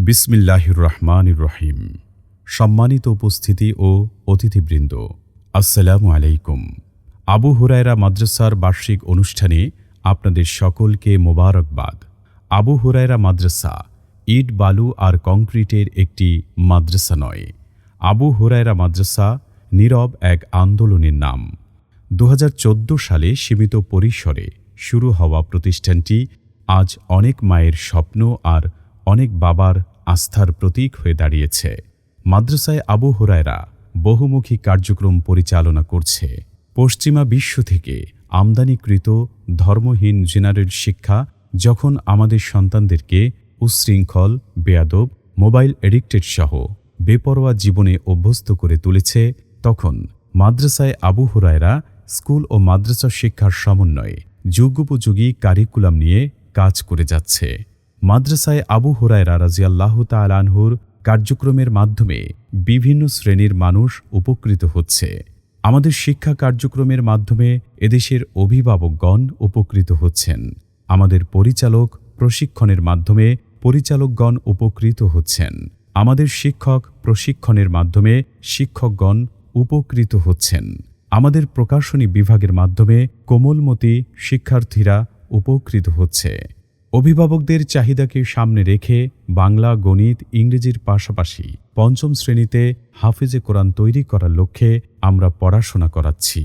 বিসমিল্লাহির রহমানির রহিম। সম্মানিত উপস্থিতি ও অতিথিবৃন্দ, আসসালামু আলাইকুম। আবু হুরায়রা মাদ্রাসার বার্ষিক অনুষ্ঠানে আপনাদের সকলকে মোবারকবাদ। আবু হুরায়রা মাদ্রাসা ইট বালু আর কংক্রিটের একটি মাদ্রাসা নয়। আবু হুরায়রা মাদ্রাসা নীরব এক আন্দোলনের নাম। 2014 সালে সীমিত পরিসরে শুরু হওয়া প্রতিষ্ঠানটি আজ অনেক মায়ের স্বপ্ন আর অনেক বাবার আস্থার প্রতীক হয়ে দাঁড়িয়েছে। মাদ্রাসায় আবু হুরায়রা বহুমুখী কার্যক্রম পরিচালনা করছে। পশ্চিমা বিশ্ব থেকে আমদানিকৃত ধর্মহীন জেনারেল শিক্ষা যখন আমাদের সন্তানদেরকে উচ্ছৃঙ্খল, বেয়াদব, মোবাইল এডিক্টেড সহ বেপরোয়া জীবনে অভ্যস্ত করে তুলেছে, তখন মাদ্রাসায় আবু হুরায়রা স্কুল ও মাদ্রাসা শিক্ষার সমন্বয়ে যুগোপযোগী কারিকুলাম নিয়ে কাজ করে যাচ্ছে। মাদ্রাসায় আবু হুরায়রা রাদিয়াল্লাহু তাআলা আনহুর কার্যক্রমের মাধ্যমে বিভিন্ন শ্রেণীর মানুষ উপকৃত হচ্ছে। আমাদের শিক্ষা কার্যক্রমের মাধ্যমে এদেশের অভিভাবকগণ উপকৃত হচ্ছেন। আমাদের পরিচালক প্রশিক্ষণের মাধ্যমে পরিচালকগণ উপকৃত হচ্ছেন। আমাদের শিক্ষক প্রশিক্ষণের মাধ্যমে শিক্ষকগণ উপকৃত হচ্ছেন। আমাদের প্রকাশনী বিভাগের মাধ্যমে কোমলমতি শিক্ষার্থীরা উপকৃত হচ্ছে। অভিভাবকদের চাহিদাকে সামনে রেখে বাংলা, গণিত, ইংরেজির পাশাপাশি পঞ্চম শ্রেণীতে হাফেজে কোরআন তৈরি করার লক্ষ্যে আমরা পড়াশোনা করাচ্ছি।